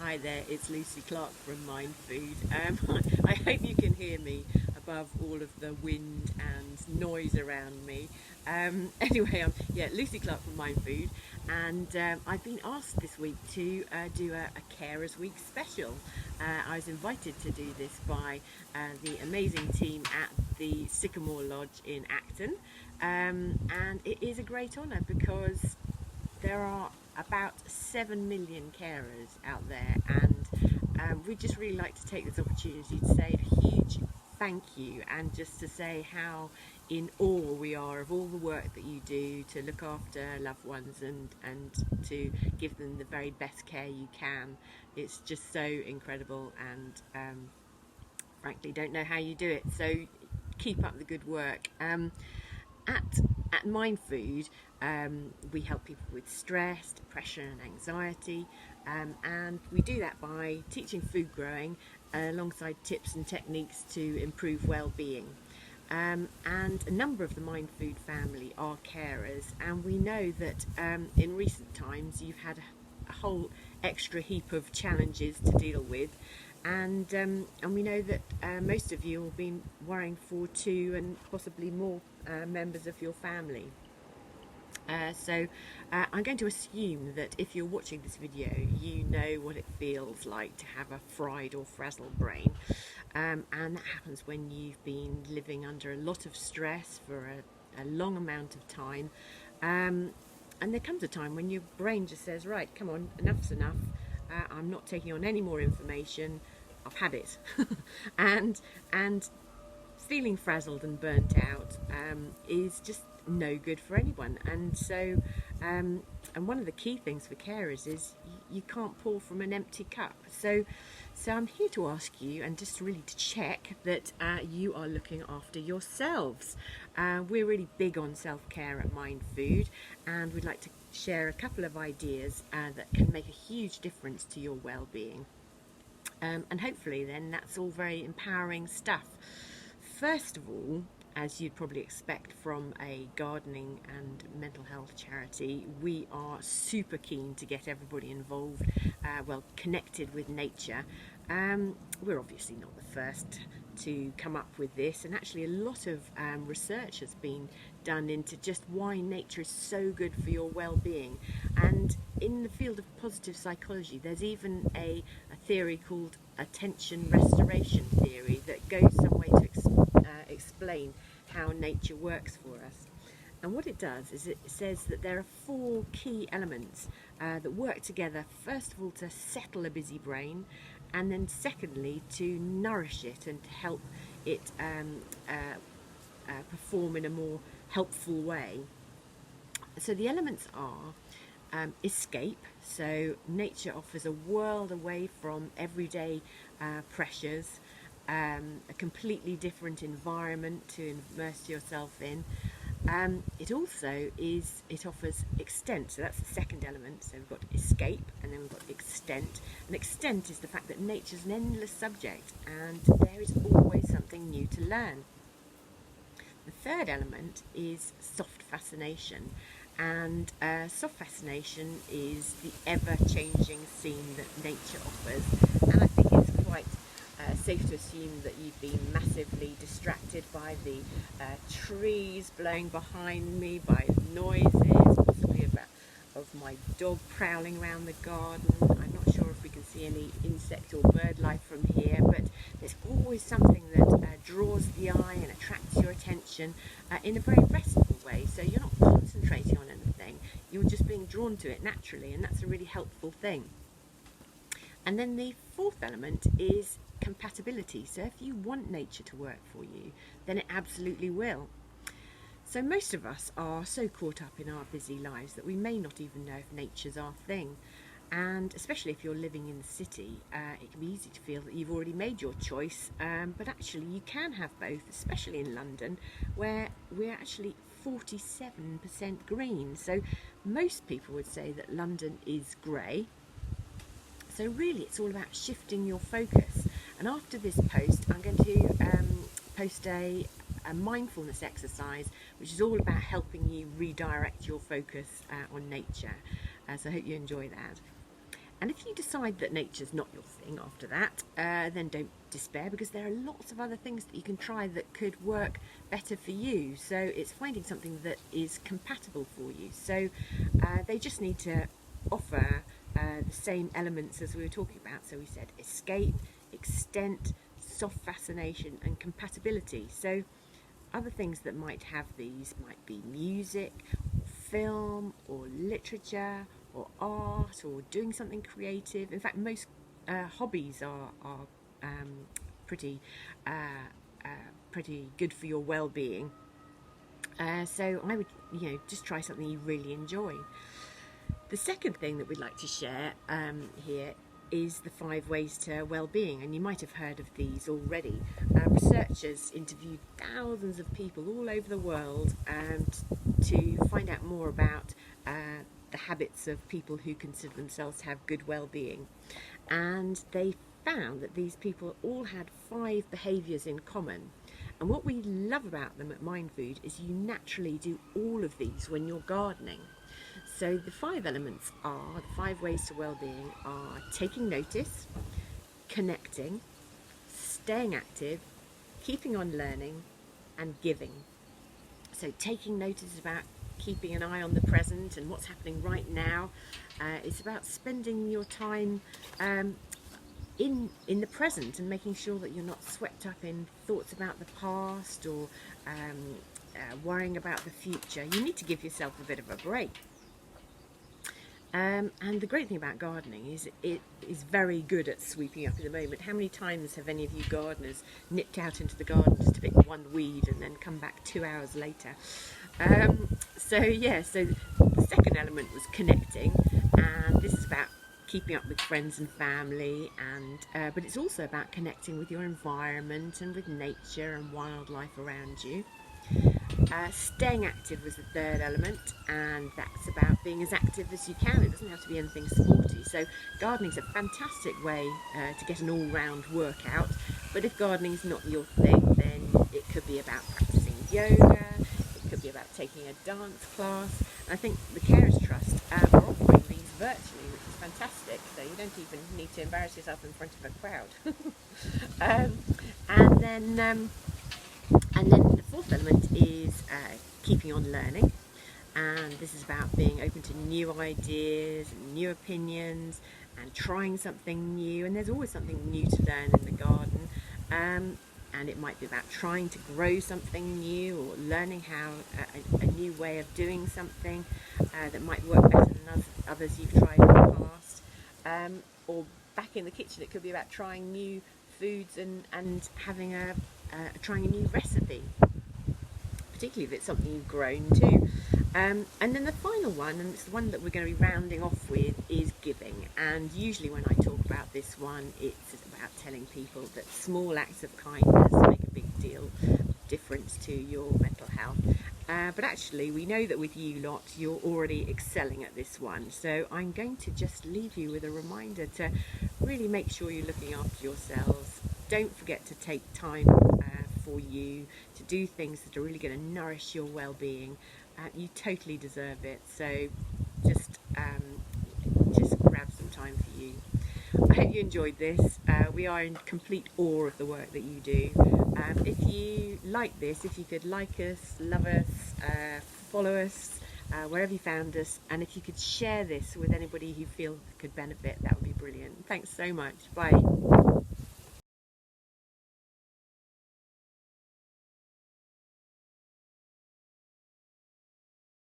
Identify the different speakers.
Speaker 1: Hi there, it's Lucy Clark from MindFood. I hope you can hear me above all of the wind and noise around me. Anyway, Lucy Clark from MindFood, and I've been asked this week to do a Carers Week special. I was invited to do this by the amazing team at the Sycamore Lodge in Acton, and it is a great honour because there are about 7 million carers out there, and we'd just really like to take this opportunity to say a huge thank you, and just to say how in awe we are of all the work that you do to look after loved ones and to give them the very best care you can. It's just so incredible, and frankly don't know how you do it, so keep up the good work. At MindFood, we help people with stress, depression and anxiety, and we do that by teaching food growing alongside tips and techniques to improve well-being. And a number of the MindFood family are carers, and we know that in recent times you've had a whole extra heap of challenges to deal with, and we know that most of you will be worrying for 2 and possibly more members of your family. So I'm going to assume that if you're watching this video, you know what it feels like to have a fried or frazzled brain, and that happens when you've been living under a lot of stress for a long amount of time, and there comes a time when your brain just says, right, come on, enough's enough. I'm not taking on any more information. I've had it. and feeling frazzled and burnt out is just no good for anyone. And so and one of the key things for carers is you can't pour from an empty cup. So I'm here to ask you, and just really to check that you are looking after yourselves. We're really big on self-care at MindFood, and we'd like to share a couple of ideas that can make a huge difference to your well-being. And hopefully then that's all very empowering stuff. First of all, as you'd probably expect from a gardening and mental health charity, we are super keen to get everybody involved, connected with nature. We're obviously not the first to come up with this, and actually a lot of research has been done into just why nature is so good for your well-being. And in the field of positive psychology, there's even a theory called attention restoration theory that goes some way to explain how nature works for us. And what it does is it says that there are 4 key elements that work together, first of all to settle a busy brain, and then secondly to nourish it and to help it perform in a more helpful way. So the elements are escape. So nature offers a world away from everyday pressures, a completely different environment to immerse yourself in. It offers extent, so that's the second element. So we've got escape, and then we've got extent. And extent is the fact that nature's an endless subject, and there is always something new to learn. The third element is soft fascination, and soft fascination is the ever-changing scene that nature offers, and I think it's quite safe to assume that you've been massively distracted by the trees blowing behind me, by noises, possibly of my dog prowling around the garden. I'm not sure if we can see any insect or bird life from here, but there's always something that draws the eye and attracts your attention in a very restful way. So you're not concentrating on anything, you're just being drawn to it naturally, and that's a really helpful thing. And then the fourth element is compatibility. So if you want nature to work for you, then it absolutely will. So most of us are so caught up in our busy lives that we may not even know if nature's our thing. And especially if you're living in the city, it can be easy to feel that you've already made your choice, but actually you can have both, especially in London, where we're actually 47% green. So most people would say that London is grey. So really it's all about shifting your focus. And after this post, I'm going to post a mindfulness exercise, which is all about helping you redirect your focus on nature. So I hope you enjoy that. And if you decide that nature's not your thing after that, then don't despair, because there are lots of other things that you can try that could work better for you. So it's finding something that is compatible for you. So they just need to offer the same elements as we were talking about. So we said escape, extent, soft fascination, and compatibility. So other things that might have these might be music, or film, or literature, or art, or doing something creative. In fact, most hobbies are pretty pretty good for your well-being. So I would, just try something you really enjoy. The second thing that we'd like to share here is the 5 ways to well-being, and you might have heard of these already. Researchers interviewed thousands of people all over the world to find out more about the habits of people who consider themselves to have good well-being, and they found that these people all had 5 behaviours in common. And what we love about them at MindFood is you naturally do all of these when you're gardening. So the 5 elements are, the 5 ways to well-being are taking notice, connecting, staying active, keeping on learning, and giving. So taking notice is about keeping an eye on the present and what's happening right now. It's about spending your time in the present and making sure that you're not swept up in thoughts about the past or worrying about the future. You need to give yourself a bit of a break. And the great thing about gardening is it is very good at sweeping up in the moment. How many times have any of you gardeners nipped out into the garden just to pick one weed and then come back 2 hours later? So the second element was connecting, and this is about keeping up with friends and family, and but it's also about connecting with your environment and with nature and wildlife around you. Staying active was the third element, and that's about being as active as you can. It doesn't have to be anything sporty. So gardening's a fantastic way to get an all-round workout, but if gardening's not your thing, then it could be about practicing yoga, it could be about taking a dance class. And I think the Carers Trust are offering these virtually, which is fantastic, so you don't even need to embarrass yourself in front of a crowd. And then the fourth element is keeping on learning, and this is about being open to new ideas and new opinions and trying something new, and there's always something new to learn in the garden, and it might be about trying to grow something new or learning how a new way of doing something that might work better than others you've tried in the past, or back in the kitchen it could be about trying new foods and having trying a new recipe, particularly if it's something you've grown too. And then the final one, and it's the one that we're going to be rounding off with, is giving. And usually when I talk about this one, it's about telling people that small acts of kindness make a big difference to your mental health. But actually we know that with you lot you're already excelling at this one, so I'm going to just leave you with a reminder to really make sure you're looking after yourselves. Don't forget to take time for you, to do things that are really going to nourish your well-being. You totally deserve it, so just grab some time for you. I hope you enjoyed this. We are in complete awe of the work that you do. If you like this, if you could like us, love us, follow us wherever you found us, and if you could share this with anybody who you feel could benefit, that would be brilliant. Thanks so much. Bye.